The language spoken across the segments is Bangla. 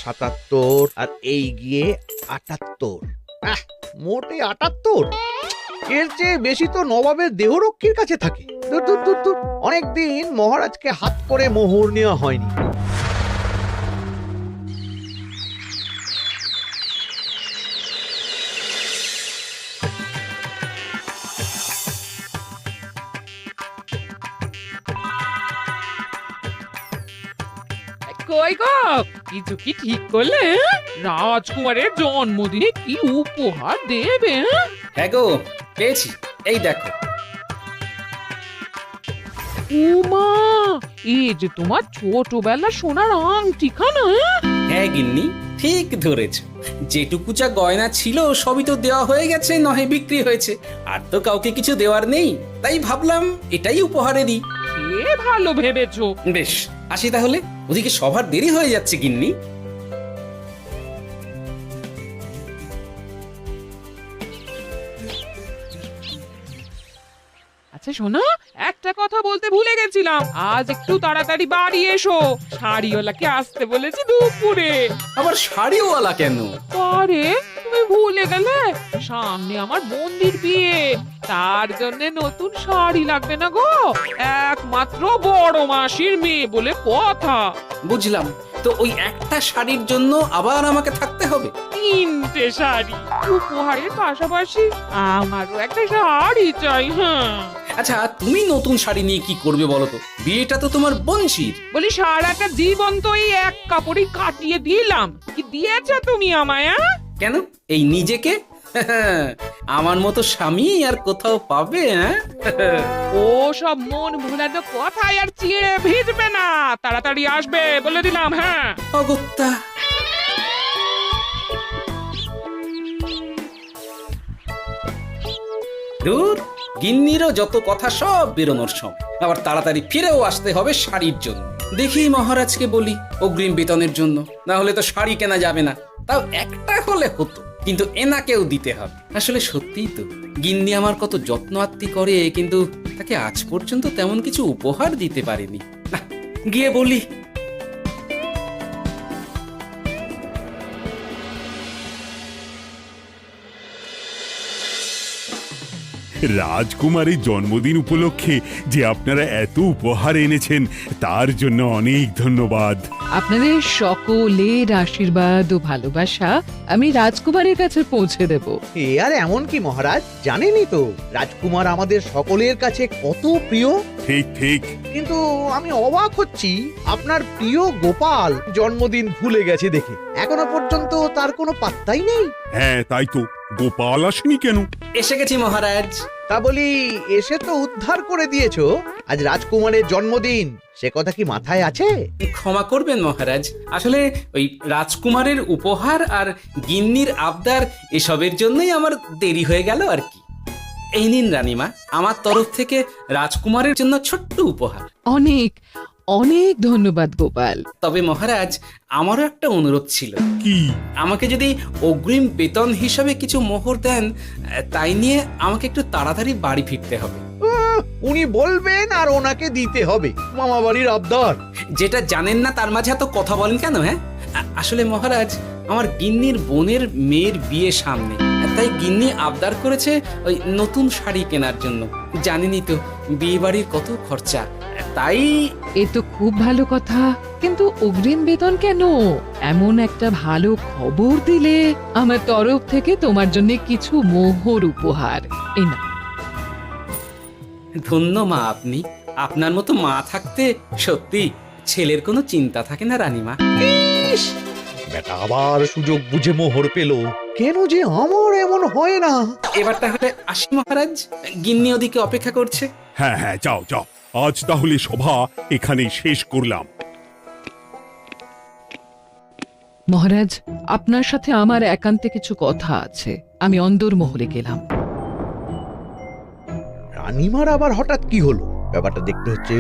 77 আর এই গিয়ে 78। মোটে 78। এর চেয়ে বেশি তো নবাবের দেহরক্ষীর কাছে থাকে। দূর দূর দূর দূর, অনেকদিন মহারাজকে হাত করে মোহর নেওয়া হয়নি। কই গো, কিছু কি ঠিক করলে? রাজকুমারের জন্মদিনে কি উপহার দেবে? হ্যাঁ গো, পেয়েছি, এই দেখো। উমা, এই যে তোমার ছোটবেলা সোনার আংটিখানা। হ্যাঁ গিন্নি, ঠিক ধরেছ। যেটুকু যা গয়না ছিল সবই তো দেওয়া হয়ে গেছে, নহে বিক্রি হয়েছে। আর তো কাউকে কিছু দেওয়ার নেই, তাই ভাবলাম এটাই উপহারে দিই। সে ভালো ভেবেছো। বেশ, আসি তাহলে, ওদিকে সবার দেরি হয়ে যাচ্ছে গিন্নি। আচ্ছা শোনো, একটা কথা বলতে ভুলে গেছিলাম, আজ একটু তাড়াতাড়ি বাড়ি এসো। শাড়িওয়ালাকে আসতে বলেছি দুপুরে। আবার শাড়িওয়ালা কেন? আরে তুমি ভুলে গেলে, সামনে আমার বোনদির বিয়ে, তার জন্য নতুন শাড়ি লাগবে না গো। একমাত্র বড় মাসির মেয়ে বলে কথা। বুঝলাম, তো ওই একটা শাড়ির জন্য আবার আমাকে থাকতে হবে? 3টে শাড়ি উপহারের পাশাপাশি আমারও একটা শাড়ি চাই। হ্যাঁ আচ্ছা, তুমি নতুন শাড়ি নিয়ে কি করবে বলো তো? বিয়েটা তো তোমার বংশীর। বলি, সারাটা জীবন তো এই এক কাপড়ই কাটিয়ে দিলাম, কি দিয়েছ তুমি আমায়? কেন, এই নিজেকে? আমার মতো স্বামী আর কোথাও পাবে? ও সব মন ভোলানো কথায় আর চিড়ে ভিজবে না, তাড়াতাড়ি আসবে বলে দিলাম। হ্যাঁ অগত্যা। দূর, গিন্নিরও যত কথা সব বেরোনোর সময়। আবার তাড়াতাড়ি ফিরেও আসতে হবে শাড়ির জন্য। দেখি মহারাজকে বলি অগ্রিম বেতনের জন্য, না হলে তো শাড়ি কেনা যাবে না। তাও একটা হলে হতো, কিন্তু এনাকেও দিতে হবে। আসলে সত্যিই তো, গিন্নি আমার কত যত্ন আত্তি করে, কিন্তু তাকে আজ পর্যন্ত তেমন কিছু উপহার দিতে পারিনি। না, গিয়ে বলি। রাজকুমারের জন্মদিন উপলক্ষে যে আপনারা এত উপহার এনেছেন তার জন্য অনেক ধন্যবাদ। আপনাদের সকলের আশীর্বাদ ও ভালোবাসা আমি রাজকুমারের কাছে পৌঁছে দেব। এ আর এমন কি মহারাজ, জানেনই তো রাজকুমার আমাদের সকলের কাছে কত প্রিয়। ঠিক ঠিক। কিন্তু আমি অবাক হচ্ছি, আপনার প্রিয় গোপাল জন্মদিন ভুলে গেছে দেখে এখনো পর্যন্ত তার কোনো পাত্তাই নেই। হ্যাঁ তাই তো, গোপাল আসেনি কেন? এসে গেছি মহারাজ। তা বলি, এসে তো উদ্ধার করে দিয়েছো, আজ রাজকুমারের জন্মদিন, সে কথা কি মাথায় আছে? ক্ষমা করবেন মহারাজ, আসলে ওই রাজকুমারের উপহার আর গিন্নির আবদার এসবের জন্যই আমার দেরি হয়ে গেল আর কি। এই নিন রানীমা, আমার তরফ থেকে রাজকুমারের জন্য ছোট্ট উপহার। অনেক অনেক ধন্যবাদ গোপাল। তবে মহারাজ, আমারও একটা অনুরোধ ছিল। কি? আমাকে যদি অগ্রিম বেতন হিসাবে কিছু মোহর দেন, তাই নিয়ে আমাকে একটু তাড়াতাড়ি বাড়ি ফিরতে হবে। উনি বলবেন আর ওনাকে দিতে হবে, মামা বাড়ির আবদার। যেটা জানেন না তার মাঝে এত কথা বলেন কেন? হ্যাঁ, আসলে মহারাজ, আমার গিন্নির বোনের মেয়ের বিয়ে সামনে, তাই গিন্নি আবদার করেছে ওই নতুন শাড়ি কেনার জন্য। জানেনই তো বিয়ে বাড়ির কত খরচা, তাই। এ তো খুব ভালো কথা, কিন্তু অগ্রিম বেতন কেন? এমন একটা ভালো খবর দিলে আমার তরফ থেকে তোমার জন্য কিছু মোহর উপহার। এই নাও। ধন্য মা আপনি, আপনার মতো মা থাকতে সত্যি ছেলের কোনো চিন্তা থাকে না রানীমা। ইস, বেটা আবার সুযোগ বুঝে মোহর পেল, কেন যে আমার এমন হয় না। এবার তাহলে আসি মহারাজ, গিন্নি ওদিকে অপেক্ষা করছে। হ্যাঁ হ্যাঁ, যাও যাও, আজ তাহলে সভা এখানেই শেষ করলাম। মহারাজ, আপনার সাথে আমার একান্তে কিছু কথা আছে, আমি অন্দরমহলে গেলাম। রানীমার আবার হঠাৎ কি হলো, ব্যাপারটা দেখতে হচ্ছে।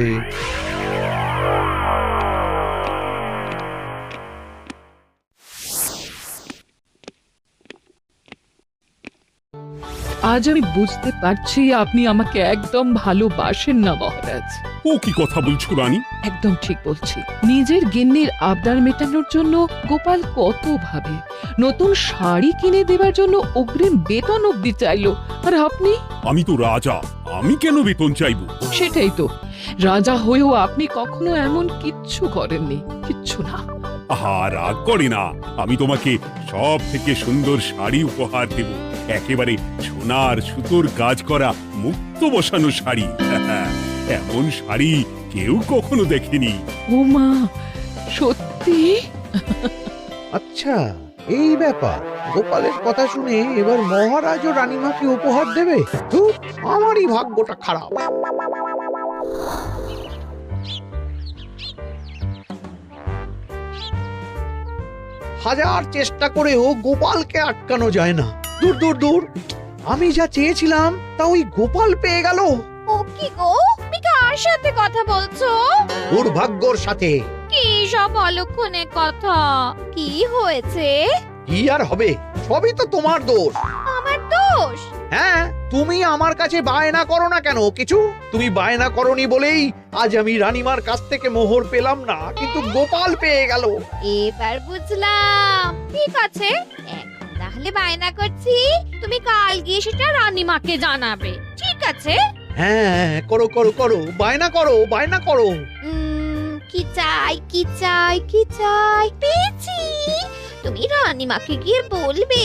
আজ আমি বুঝতে পারছি আপনি আমাকে একদম ভালোবাসেন না মহারাজ। ও কি কথা বলছো রানী? একদম ঠিক বলছি। নিজের গিন্নির আবদার মেটানোর জন্য গোপাল কত ভাবে, নতুন শাড়ি কিনে দেবার জন্য অগ্রিম বেতন অব্দি চাইলো, আর আপনি? আমি তো রাজা, আমি কেন বেতন চাইবো? সেটাই তো, রাজা হয়েও আপনি কখনো এমন কিচ্ছু করেননি, কিচ্ছু না। আহা, রাগ করে না। আমি তোমাকে সব থেকে সুন্দর শাড়ি উপহার দেব, একেবারে সোনার সুতোর কাজ করা মুক্ত বসানো শাড়ি। এমন শাড়ি কেউ কখনো দেখেনি। ও মা, সত্যি? আচ্ছা, এই ব্যাপার। গোপালের কথা শুনে এবার মহারাজ ও রানীমাকে উপহার দেবে? ধুর, আমারই ভাগ্যটা খারাপ। হাজার চেষ্টা করেও গোপালকে আটকানো যায় না। দূর দূর দূর, আমি যা চেয়েছিলাম তা ওই গোপাল পেয়ে গেল। ও কি গো, তুমি কার সাথে কথা বলছো? দুর্ভাগ্যর সাথে। কি সব অলক্ষণে কথা? কি হয়েছে? কি আর হবে, সবই তো তোমার দোষ। আমার দোষ? হ্যাঁ, তুমি আমার কাছে বায়না করো না কেন কিছু? তুমি বায়না করনি বলেই আজ আমি রানীমার কাছ থেকে মোহর পেলাম না, কিন্তু গোপাল পেয়ে গেল। এবার বুঝলাম। ঠিক আছে, এখন তাহলে বায়না করছি, তুমি কাল গিয়ে সেটা রানীমাকে জানাবে, ঠিক আছে? হ্যাঁ, করো করো করো, বায়না করো, বায়না করো। কি চাই, কি চাই, কি চাই? পেয়েছি। তুমি রানীমাকে গিয়ে বলবে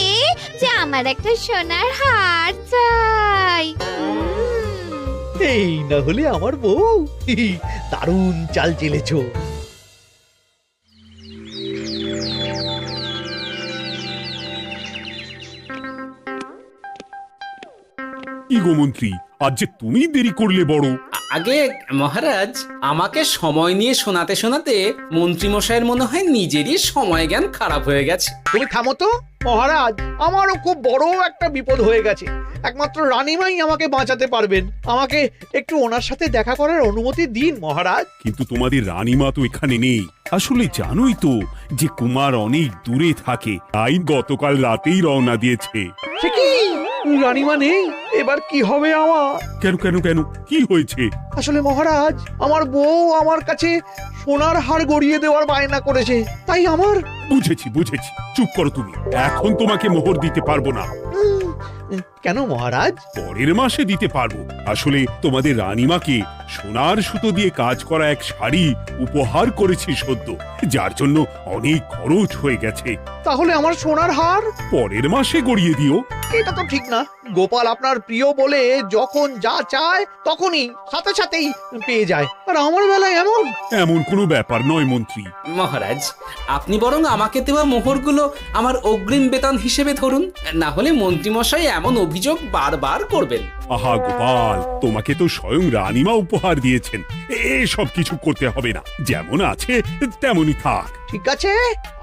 যে আমার একটা সোনার হার চাই। এই না হলে আমার বউ। দারুণ চাল চেলেছো। কি গো মন্ত্রী, আজ যে তুমি দেরি করলে বড়। আগে মহারাজ, আমাকে সময় নিয়ে শোনাতে শোনাতে মন্ত্রীমশাইয়ের মনে হয় নিজেরই সময় জ্ঞান খারাপ হয়ে গেছে। তুমি থামো তো মহারাজ, আমারও খুব বড় একটা বিপদ হয়ে গেছে। একমাত্র রানীমাই আমাকে বাঁচাতে পারবেন। আমাকে একটু ওনার সাথে দেখা করার অনুমতি দিন মহারাজ। কিন্তু তোমাদের রানীমা তো এখানে নেই। আসলে জানোই তো যে কুমার অনেক দূরে থাকে, তাই গতকাল রাতেই রওনা দিয়েছে। সে কি, রানীমা নেই? এবার কি হবে আমার? কেন কেন কেন, কি হয়েছে? আসলে মহারাজ, আমার বউ আমার কাছে সোনার হার গড়িয়ে দেওয়ার বায়না করেছে, তাই আমার। বুঝেছি বুঝেছি, চুপ করো তুমি। এখন তোমাকে মোহর দিতে পারবো না। কেন মহারাজ? পরের মাসে দিতে পারবো। আসলে তোমাদের রানীমাকে সোনার সুতো দিয়ে কাজ করা এক শাড়ি উপহার করেছি সদ্য, যার জন্য অনেক খরচ হয়ে গেছে। তাহলে আমার সোনার হার পরের মাসে গড়িয়ে দিও। এটা তো ঠিক না। গোপাল আপনার প্রিয় বলে যখন যা চায় তখনই সাথে সাথেই পেয়ে যায়, আর আমার বেলায় এমন। এমন কোনো ব্যাপার নয় মন্ত্রী। মহারাজ, আপনি বরং আমাকে দেওয়া মোহরগুলো আমার অগ্রিম বেতন হিসেবে ধরুন, না হলে মন্ত্রীমশাই এমন অভিযোগ বারবার করবেন। আহা গোপাল, তোমাকে তো স্বয়ং রানীমা উপহার দিয়েছেন, এসব কিছু করতে হবে না। যেমন আছে তেমনই থাক। ঠিক আছে,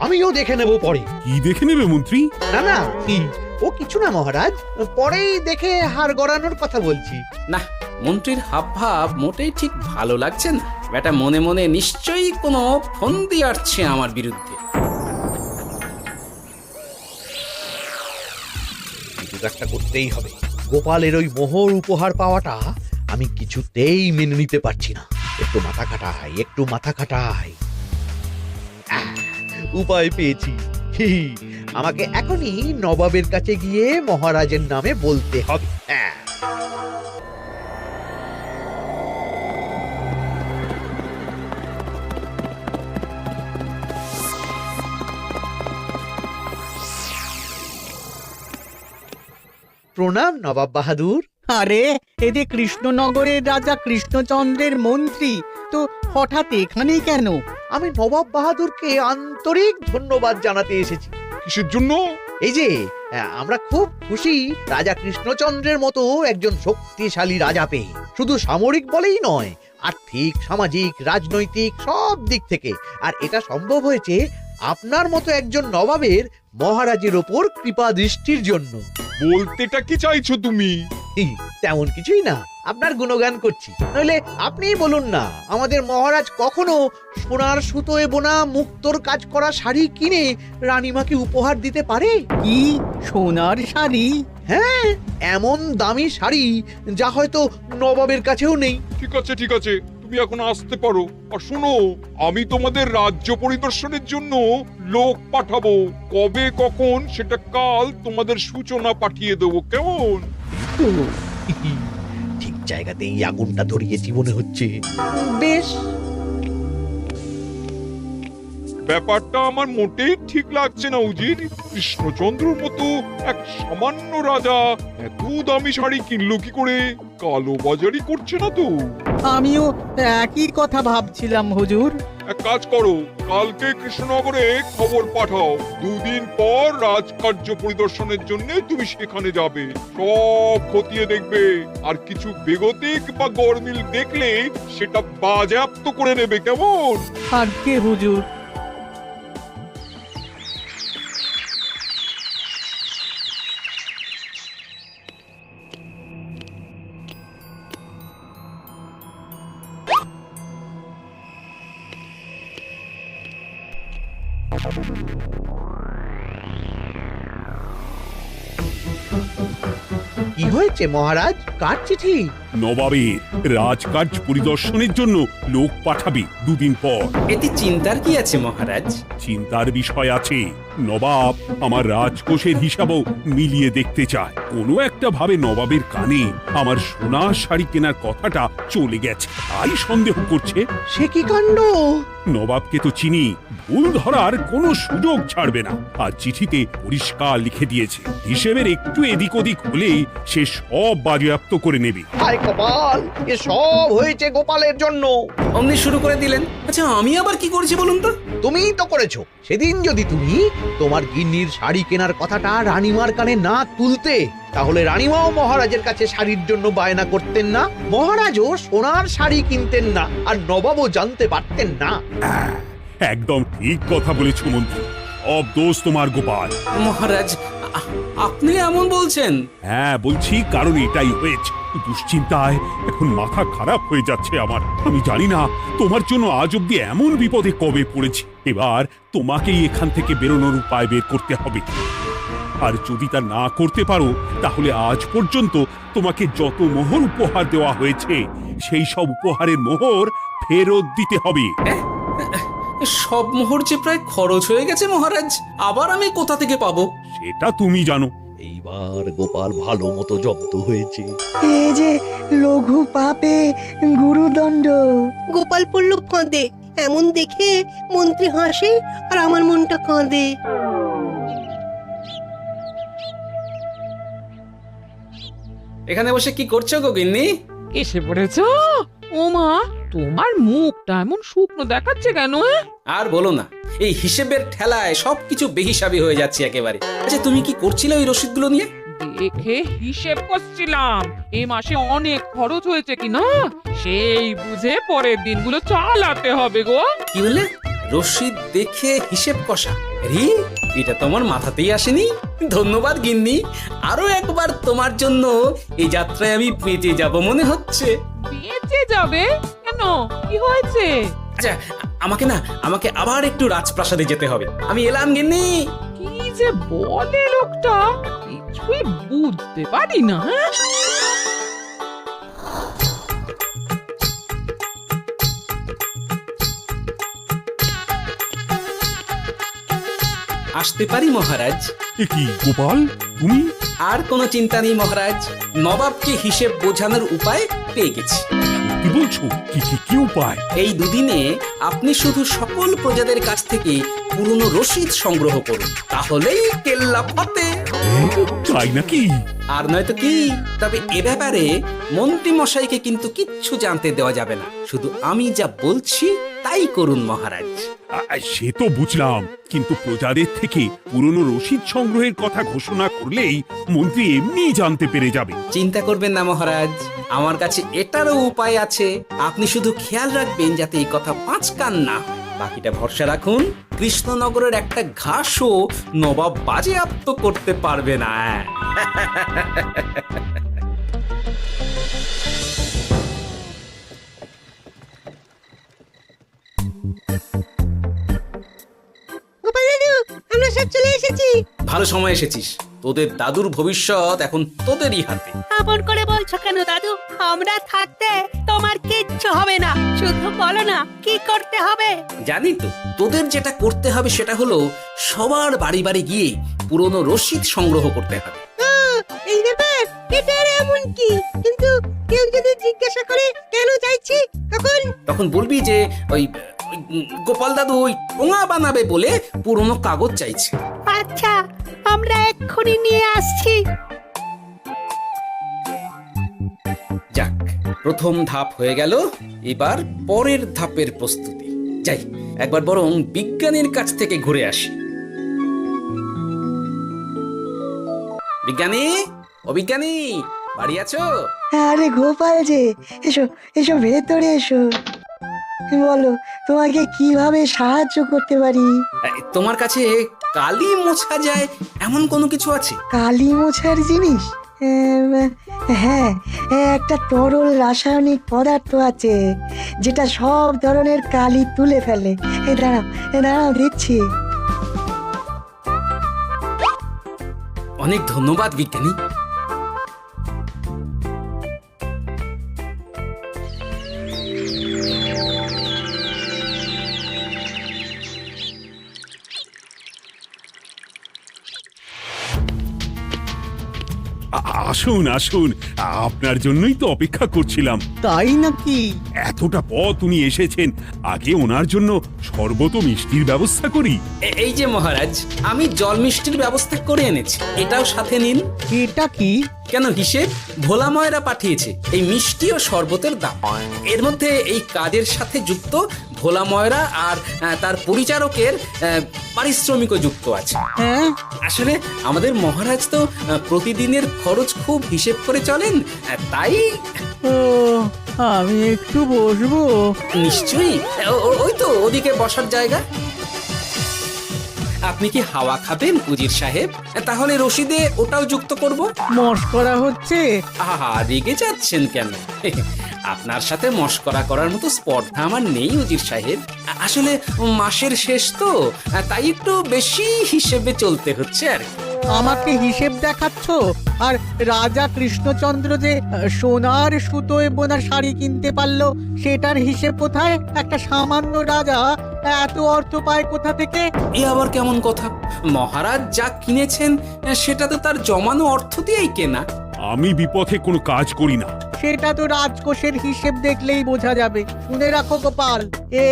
আমিও দেখে নেব পরে। কি দেখে নেবে মন্ত্রী? না না, ও কিছু না মহারাজ, পরেই দেখে হার গড়ানোর কথা বলছি। না, মন্ত্রীর হাবভাব মোটেই ঠিক ভালো লাগছে না। বেটা মনে মনে নিশ্চয়ই কোনো ফন্দি আটছে আমার বিরুদ্ধে। কিছু একটা করতেই হবে। গোপালের ওই মোহর উপহার পাওয়াটা আমি কিছুতেই মেনে নিতে পারছি না। একটু মাথা খাটাই, একটু মাথা খাটাই। উপায় পেয়েছি। আমাকে এখনই নবাবের কাছে গিয়ে মহারাজের নামে বলতে হবে। প্রণাম নবাব বাহাদুর। আরে, এ যে কৃষ্ণনগরের রাজা কৃষ্ণচন্দ্রের মন্ত্রী, তো হঠাৎ এখানেই কেন? আমি নবাব বাহাদুরকে আন্তরিক ধন্যবাদ জানাতে এসেছি। কিসের জন্য? এই যে আমরা খুব খুশি রাজা কৃষ্ণচন্দ্রের মতো একজন শক্তিশালী রাজা পেয়ে। শুধু সামরিক বলেই নয়, আর্থিক, সামাজিক, রাজনৈতিক সব দিক থেকে। আর এটা সম্ভব হয়েছে আপনার মতো একজন নবাবের মহারাজের ওপর কৃপা দৃষ্টির জন্য। বলতেটা কি চাইছো তুমি? তেমন কিছুই না, আপনার গুণগান করছি। নইলে আপনিই বলুন না, আমাদের মহারাজ কখনো সোনার সুতোয় বোনা মুক্তোর কাজ করা শাড়ি কিনে রানীমাকে উপহার দিতে পারে? কি সোনার শাড়ি? হ্যাঁ, এমন দামি শাড়ি যা হয়তো নবাবের কাছেও নেই। ঠিক আছে ঠিক আছে, তুমি এখন আসতে পারো। আর শোনো, আমি তোমাদের রাজ্য পরিদর্শনের জন্য লোক পাঠাবো। কবে কখন সেটা কাল তোমাদের সূচনা পাঠিয়ে দেবো, কেমন? তো, ঠিক জায়গাতেই আগুনটা ধরিয়েছি মনে হচ্ছে। বেশ, ব্যাপারটা আমার মোটেই ঠিক লাগছে না উজির। কৃষ্ণচন্দ্রর মতো এক সামান্য রাজা এত দামি শাড়ি কিনলো কি করে? কালো বাজারি করছে না তো? আমিও একই কথা ভাবছিলাম হুজুর। এক কাজ করো, কালকে কৃষ্ণনগরে খবর পাঠাও। 2 দিন পর রাজকার্য পরিদর্শনের জন্য তুমি সেখানে যাবে। সব খতিয়ে দেখবে, আর কিছু বেগতিক বা গরমিল দেখলে সেটা বাজেয়াপ্ত করে নেবে, কেমন? আজ্ঞে হুজুর। কি হয়েছে মহারাজ? কার চিঠি? নবাবের রাজকার্য পরিদর্শনের জন্য লোক পাঠাবে 2 দিন পর। এতে চিন্তার কি আছে মহারাজ? চিন্তার বিষয় আছে। নবাব আমার রাজকোষের হিসাবও মিলিয়ে দেখতে চায়। কোনো একটা ভাবে নবাবের কানে আমার সোনার শাড়ি কেনার কথাটা চলে গেছে, তাই সন্দেহ করছে। সে কি কাণ্ড! নবাবকে তো চিনি, ভুল ধরার কোনো সুযোগ ছাড়বে না। আর চিঠিতে পরিষ্কার লিখে দিয়েছে, হিসেবের একটু এদিক ওদিক হলেই সে সব বাজেয়াপ্ত করে নেবে। হায় কপাল, এ সব হয়েছে গোপালের জন্য। অমনি শুরু করে দিলেন। আচ্ছা, আমি আবার কি করেছি বলুন তো? তুমিই তো করেছো। সেদিন যদি তুমি তোমার গিন্নির শাড়ি কেনার কথাটা রানীমার কানে না তুলতে, তাহলে রানীমাও মহারাজের কাছে শাড়ির জন্য বায়না করতেন না, মহারাজও সোনার শাড়ি কিনতেন না, আর নবাবও জানতে পারতেন না। একদম ঠিক কথা বলেছ মন্ত্রী, সব দোষ তোমার গোপাল। মহারাজ, আপনি এমন বলছেন? হ্যাঁ বলছি, কারণ এটাই হয়েছে। দুশ্চিন্তায় এখন মাথা খারাপ হয়ে যাচ্ছে আমার। আমি জানি না তোমার জন্য আজ অব্দি এমন বিপদে কবে পড়েছি। এবার তোমাকেই এখান থেকে বেরোনোর উপায় বের করতে হবে। আর যদি তা না করতে পারো, তাহলে আজ পর্যন্ত তোমাকে যত মোহর উপহার দেওয়া হয়েছে সেই সব উপহারের মোহর ফেরত দিতে হবে। সব মোহর যে প্রায় খরচ হয়ে গেছে মহারাজ, আবার আমি কোথা থেকে পাবো? সেটা তুমি জানো। এইবার গোপাল ভালো মতো জব্দ হয়েছে। এ যে লঘু পাপে গুরুদণ্ড। গোপাল পড়ল কাঁদে। এমন দেখে মন্ত্রী হাসে আর আমার মনটা কাঁদে। এখানে বসে কি করছো গো গিন্নি? এসে পড়েছো? ও মা, তোমার মুখটা এমন শুকনো দেখাচ্ছে কেন? আর বলো না, এই হিসেবের ঠেলায় সবকিছু বেহিসাবি হয়ে যাচ্ছে একেবারে। আচ্ছা, তুমি কি করছিলে ওই রসিদগুলো নিয়ে? দেখে হিসেব করছিলাম এই মাসে অনেক খরচ হয়েছে কিনা, সেই বুঝে পরের দিনগুলো চালাতে হবে গো। কি বলে? রসিদ দেখে হিসেব কষা? রি, এটা তোমার মাথাতেই আসেনি। ধন্যবাদ গিন্নি, আরো একবার তোমার জন্য এই যাত্রায় আমি বেঁচে যাব মনে হচ্ছে। বেঁচে যাবে কেন? কি হয়েছে? আচ্ছা, আমাকে আবার একটু রাজপ্রাসাদে যেতে হবে। আমি এলাম গিন্নি। কি যে বলে লোকটা, কিছুই বুঝতে পারি না। আসতে পারি মহারাজ? এ কি গোপাল, তুমি? আর কোনো চিন্তা নেই মহারাজ, নবাবকে হিসেব বোঝানোর উপায় পেয়ে গেছি। কি বলছো? কি কি কি উপায়? এই দুদিনে আপনি শুধু সকল প্রজাদের কাছ থেকে পুরনো রসিদ সংগ্রহ করুন, তাহলেই কেল্লা ফতে। তাই নাকি? আর নয়তো কি? তবে এ ব্যাপারে মন্ত্রী মশাইকে কিন্তু কিচ্ছু জানতে দেওয়া যাবে না। শুধু আমি যা বলছি তাই করুন মহারাজ। সে তো বুঝলাম, কিন্তু প্রজাদের থেকে পুরনো রসিদ সংগ্রহের কথা ঘোষণা করলেই মন্ত্রী এমনি জানতে পেরে যাবে। চিন্তা করবেন না মহারাজ, আমার কাছে এটারও উপায় আছে। আপনি শুধু খেয়াল রাখবেন যাতে এই কথা 5 কান না। বাকিটা ভরসা রাখুন, কৃষ্ণনগরের একটা ঘাসও নবাব বাজেয়াপ্ত করতে পারবে না। গোপাল দাদু, আমরা সব চলে এসেছি। ভালো সময় এসেছিস। তোদের দাদুর ভবিষ্যৎ এখন তোদেরই হাতে। এমন করে বলছো কেন দাদু? আমরা থাকতে তোমার কিচ্ছু হবে না, শুধু বলো না কি করতে হবে। জানি তো, তোদের যেটা করতে হবে সেটা হলো সবার বাড়ি বাড়ি গিয়ে পুরনো রসিদ সংগ্রহ করতে হবে। এই ব্যাপার, এটা এমন কি? কিন্তু কেউ যদি জিজ্ঞাসা করে কেন চাইছি, তখন বলবি যে ওই গোপাল দাদু ওই টোঙা বানাবে বলে পুরনো কাগজ চাইছে। আচ্ছা, আমরা এক্ষুনি নিয়ে আসছি। যাক, প্রথম ধাপ হয়ে গেল, এবার পরের ধাপের প্রস্তুতি। যাই, একবার বরং বিজ্ঞানীর কাছ থেকে ঘুরে আসি। বিজ্ঞানী, ও বিজ্ঞানী, বাড়ি আছো? আরে গোপাল যে, এসো এসো ভেতরে এসো। বলো, তোমাকে কিভাবে সাহায্য করতে পারি? তোমার কাছে কালি মোছা যায় এমন কোনো কিছু আছে? কালি মোছার জিনিস? হ্যাঁ, একটা তরল রাসায়নিক পদার্থ আছে যেটা সব ধরনের কালি তুলে ফেলে। দাঁড়াও দিচ্ছি। অনেক ধন্যবাদ বিজ্ঞানী। আসুন আসুন, আপনার জন্যই তো অপেক্ষা করছিলাম। তাই নাকি? এতটা পথ উনি এসেছেন, আগে ওনার জন্য শরবত ও মিষ্টির ব্যবস্থা করি। এই যে মহারাজ, আমি জল মিষ্টির ব্যবস্থা করে এনেছি, এটাও সাথে নিন। এটা কি? কেন, হিসেব ভোলা ময়রা পাঠিয়েছে এই মিষ্টি ও শরবতের দাম। এর মধ্যে এই কাজের সাথে যুক্ত ভোলা ময়রা আর তার পরিচারকের পারিশ্রমিকও যুক্ত আছে। হ্যাঁ, আসলে আমাদের মহারাজ তো প্রতিদিনের খরচ খুব হিসেব করে চলেন, তাই। ও, আমি একটু বসবো? নিশ্চয়ই, ওই তো ওদিকে বসার জায়গা। আপনি কি হাওয়া খাবেন উজির সাহেব? তাহলে রশিদে ওটাও যুক্ত করব। মশকরা হচ্ছে? আহা, রেগে যাচ্ছেন কেন? আপনার সাথে মশকরা করার মতো স্পর্ধা আমার নেই উজির সাহেব। আসলে মাসের শেষ তো, তাই একটু বেশি হিসেবে চলতে হচ্ছে আর কি। আমাকে হিসেব দেখাচ্ছ? আর রাজা কৃষ্ণচন্দ্র যে সোনার সুতোয় বোনা শাড়ি কিনতে পারলো, সেটার হিসেব কোথায়? একটা সামান্য রাজা এত অর্থ পায় কোথা থেকে? এ আবার কেমন কথা? মহারাজ যা কিনেছেন সেটা তো তার জমানো অর্থ দিয়েই কেনা। আমি বিপথে কোনো কাজ করি না। সেটা তো রাজকোষের হিসেব দেখলেই বোঝা যাবে। শুনে রাখো গোপাল,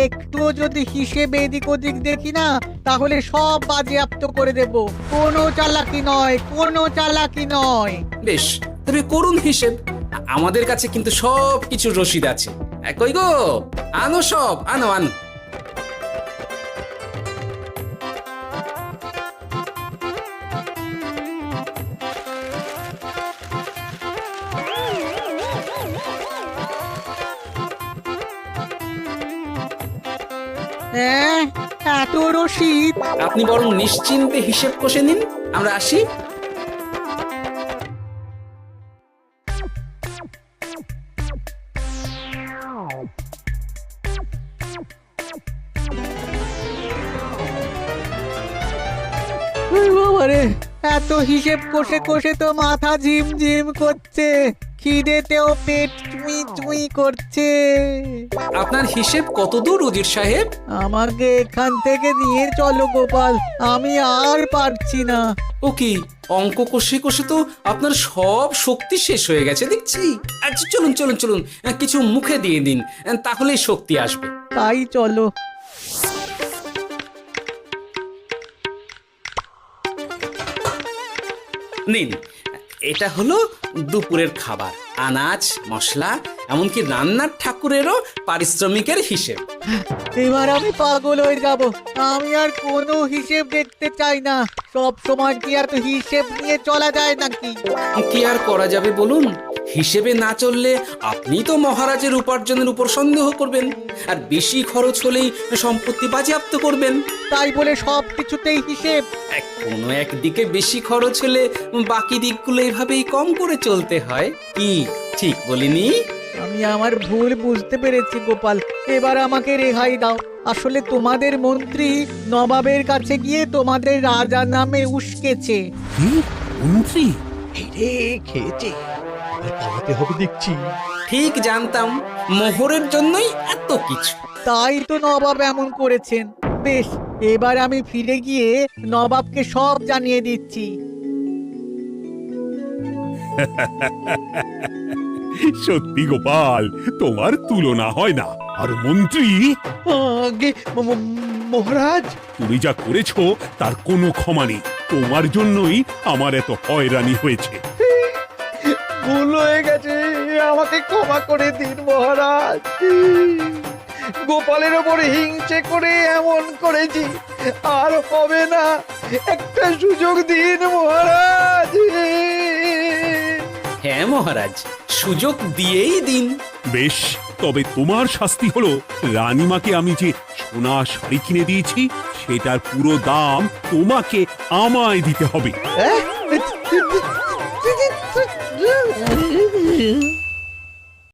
একটুও যদি হিসেব এদিক ওদিক দেখি না, তাহলে সব বাজেয়াপ্ত করে দেব। কোনো চালাকি নয়, কোনো চালাকি নয়। বেশ, তবে করুন হিসেব। আমাদের কাছে কিন্তু সব কিছু রসিদ আছে। কই গো, আনো সব, আনো আনো। হ্যাঁ, এত রসিদ? আপনি বরং নিশ্চিন্তে হিসেব কষে নিন, আমরা আসি। বাবারে, এত হিসেব কষে কষে তো মাথা ঝিমঝিম করছে, খিদেতেও পেট চুই চুই করছে। আপনার হিসেব কত দূর উজির সাহেব? আমাকে এখান থেকে নিয়ে চলো গোপাল, আমি আর পারছি না। ও কি, অঙ্ক কষে কষে তো আপনার সব শক্তি শেষ হয়ে গেছে দেখছি। আচ্ছা চলুন চলুন চলুন, কিছু মুখে দিয়ে দিন, তাহলেই শক্তি আসবে। তাই চলো। নিন, এটা হলো দুপুরের খাবার, আনাজ, মশলা, এমনকি রান্নার ঠাকুরেরও পারিশ্রমিকের হিসেব। এবার আমি পাগল হয়ে যাব। আমি আর কোনো হিসেব দেখতে চাই না। সব সময় কি আর তো হিসেব নিয়ে চলা যায় নাকি? কি আর করা যাবে বলুন? হিসেবে না চললে আপনি তো মহারাজের উপার্জনের উপর সন্দেহ করবেন, আর বেশি খরচ হলেই সম্পত্তি বাজেয়াপ্ত করবেন। তাই বলে সব কিছুতেই হিসেব? কোনো একদিকে বেশি খরচ হলে বাকি দিকগুলো এভাবেই কম করে চলতে হয়। কি ঠিক বলিনি? আমি আমার ভুল বুঝতে পেরেছি গোপাল, এবার আমাকে রেহাই দাও। আসলে তোমাদের মন্ত্রী নবাবের কাছে গিয়ে তোমাদের রাজা নামে উস্কেছে। কি? মন্ত্রী এই রে খেয়েছে, এবার পালাতে হবে দেখছি। ঠিক জানতাম মোহরের জন্যই এত কিছু। তাই তো নবাব এমন করেছেন। বেশ, এবার আমি ফিরে গিয়ে নবাবকে সব জানিয়ে দিচ্ছি। সত্যি গোপাল, তোমার তুলনা হয় না। আর মন্ত্রী, আগে মহারাজ, তুমি যা করেছো তার কোনো ক্ষমা নেই। তোমার জন্যই আমার এত হয়রানি হয়েছে। ভুল হয়ে গেছে, আমাকে ক্ষমা করে দিন মহারাজ। গোপালের ওপর হিংসে করে এমন করেছি, আর হবে না। একটা সুযোগ দিন মহারাজ। হ্যাঁ মহারাজ, সুযোগ দিয়েই দিন। বেশ, তবে তোমার শাস্তি হলো রানীমাকে আমি যে সোনা শাড়ি কিনে দিয়েছি সেটার পুরো দাম তোমাকে আমায় দিতে হবে। হ্যাঁ?